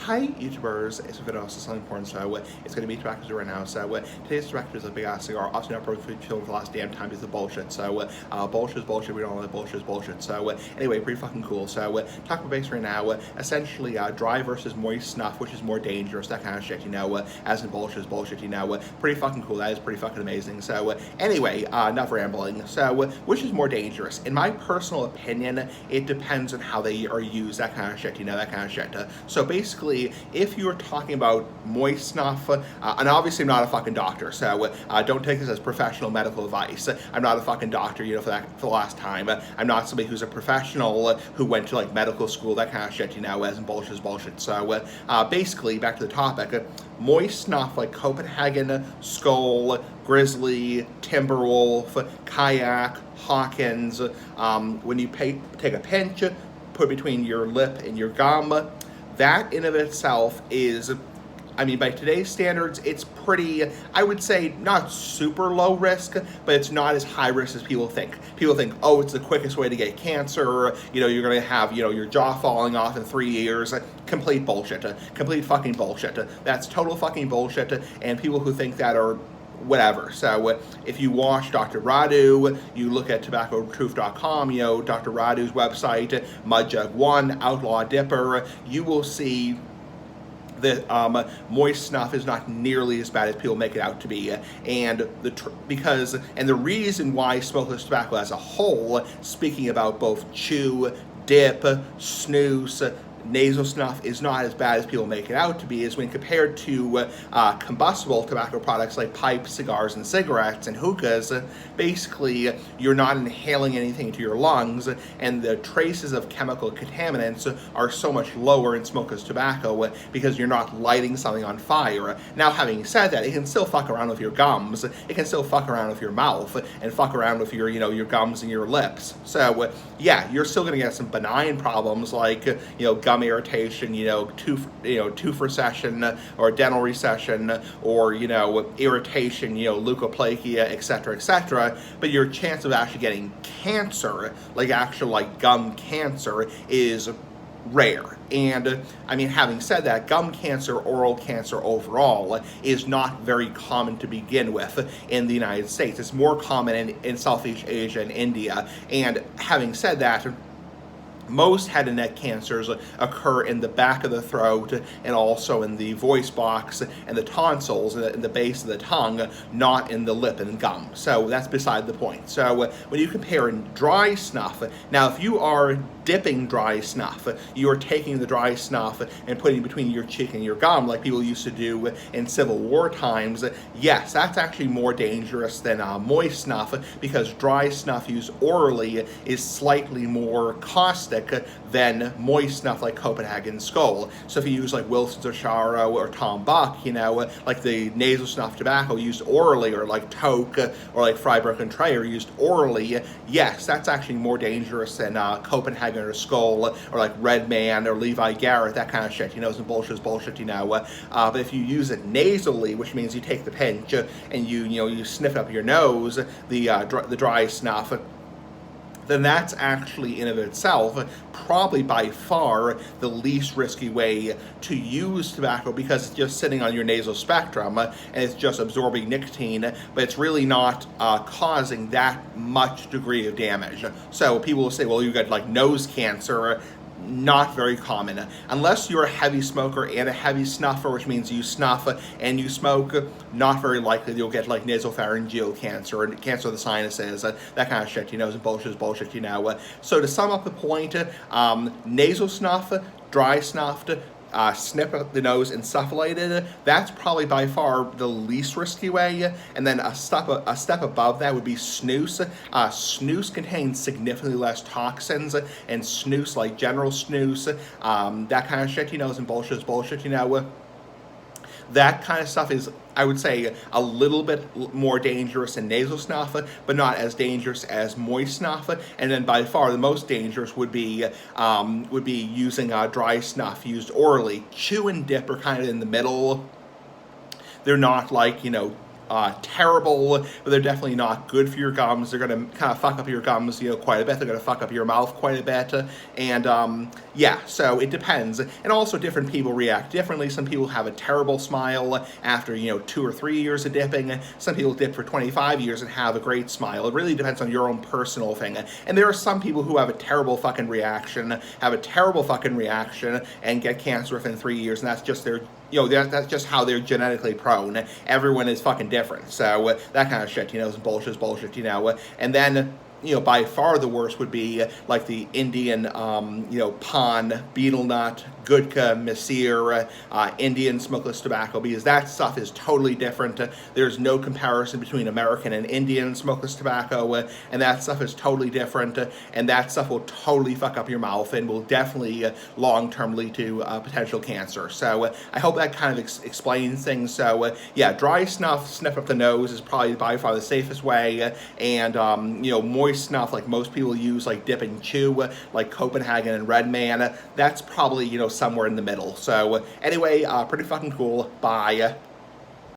Hi YouTubers, it's Video Selling Porn, so it's going to be tobacco right now. So today's tobacco is a big ass cigar, often not broken for the last damn time is the bullshit. So bullshit is bullshit, we don't like bullshit is bullshit. So anyway, pretty fucking cool. So talk about base right now, essentially dry versus moist snuff, which is more dangerous, that kind of shit, you know, as in bullshit is bullshit, you know, pretty fucking cool, that is pretty fucking amazing. So anyway, enough rambling. So which is more dangerous? In my personal opinion, it depends on how they are used, that kind of shit, you know, that kind of shit. So basically, if you're talking about moist snuff, and obviously I'm not a fucking doctor, so don't take this as professional medical advice. I'm not a fucking doctor, you know, for the last time. I'm not somebody who's a professional who went to like medical school, that kind of shit, you know, as in bullshit is bullshit. So basically, back to the topic, moist snuff like Copenhagen, Skull, Grizzly, Timberwolf, Kayak, Hawkins, when you take a pinch, put between your lip and your gum, that in of itself is, I mean, by today's standards, it's pretty, I would say, not super low risk, but it's not as high risk as people think. People think, oh, it's the quickest way to get cancer, you know, you're gonna have, you know, your jaw falling off in 3 years. Complete bullshit. Complete fucking bullshit. That's total fucking bullshit, and people who think that are whatever. So if you watch Dr. Radu, you look at tobaccotruth.com, you know, Dr. Radu's website, Mudjug1, Outlaw Dipper, you will see that moist snuff is not nearly as bad as people make it out to be, and the reason why smokeless tobacco as a whole, speaking about both chew, dip, snus, nasal snuff, is not as bad as people make it out to be is when compared to combustible tobacco products like pipes, cigars, and cigarettes and hookahs. Basically, you're not inhaling anything into your lungs, and the traces of chemical contaminants are so much lower in smokeless tobacco because you're not lighting something on fire. Now, having said that, it can still fuck around with your gums, it can still fuck around with your mouth, and fuck around with your, you know, your gums and your lips. So yeah, you're still gonna get some benign problems like, you know, gum irritation, you know, tooth recession or dental recession, or, you know, irritation, you know, leukoplakia, etc., etc. But your chance of actually getting cancer, like actual like gum cancer, is rare. And I mean, having said that, gum cancer, oral cancer overall, is not very common to begin with in the United States. It's more common in Southeast Asia and India. And having said that, most head and neck cancers occur in the back of the throat and also in the voice box and the tonsils and the base of the tongue, not in the lip and gum. So that's beside the point. So when you compare dry snuff, now if you are dipping dry snuff, you are taking the dry snuff and putting it between your cheek and your gum like people used to do in Civil War times, yes, that's actually more dangerous than moist snuff, because dry snuff used orally is slightly more caustic than moist snuff like Copenhagen Skull. So if you use like Wilson's or Sharo or Tom Buck, you know, like the nasal snuff tobacco used orally, or like Toke or like Freiberg and Trayer used orally, yes, that's actually more dangerous than Copenhagen or Skull or like Red Man or Levi Garrett, that kind of shit, you know, some bullshit is bullshit, you know. But if you use it nasally, which means you take the pinch and you sniff it up your nose, the dry snuff, then that's actually in of itself probably by far the least risky way to use tobacco, because it's just sitting on your nasal spectrum and it's just absorbing nicotine, but it's really not causing that much degree of damage. So people will say, well, you got like nose cancer. Not very common. Unless you're a heavy smoker and a heavy snuffer, which means you snuff and you smoke, not very likely you'll get like nasopharyngeal cancer and cancer of the sinuses, that kind of shit, you know, is bullshit, you know. So to sum up the point, nasal snuff, dry snuffed, snip up the nose and suffocated, that's probably by far the least risky way. And then a step above that would be snus. Snus contains significantly less toxins, and snus, like general snus, that kind of shit, you know, is bullshit, you know. That kind of stuff is, I would say, a little bit more dangerous than nasal snuff, but not as dangerous as moist snuff. And then by far the most dangerous would be using dry snuff used orally. Chew and dip are kind of in the middle. They're not like, you know, terrible, but they're definitely not good for your gums. They're going to kind of fuck up your gums, quite a bit. They're going to fuck up your mouth quite a bit. And yeah, so it depends. And also different people react differently. Some people have a terrible smile after, 2 or 3 years of dipping. Some people dip for 25 years and have a great smile. It really depends on your own personal thing. And there are some people who have a terrible fucking reaction, and get cancer within 3 years, and that's just their that's just how they're genetically prone. Everyone is fucking different. So that kind of shit, some bullshit, And then, by far the worst would be like the Indian, pan, betel nut, Gutka, Mesir, Indian smokeless tobacco, because that stuff is totally different. There's no comparison between American and Indian smokeless tobacco, and that stuff is totally different, and that stuff will totally fuck up your mouth and will definitely long-term lead to potential cancer. So I hope that kind of explains things. So yeah, dry snuff up the nose is probably by far the safest way, and moist snuff like most people use, like dip and chew, like Copenhagen and Redman, that's probably somewhere in the middle. So anyway, pretty fucking cool. Bye.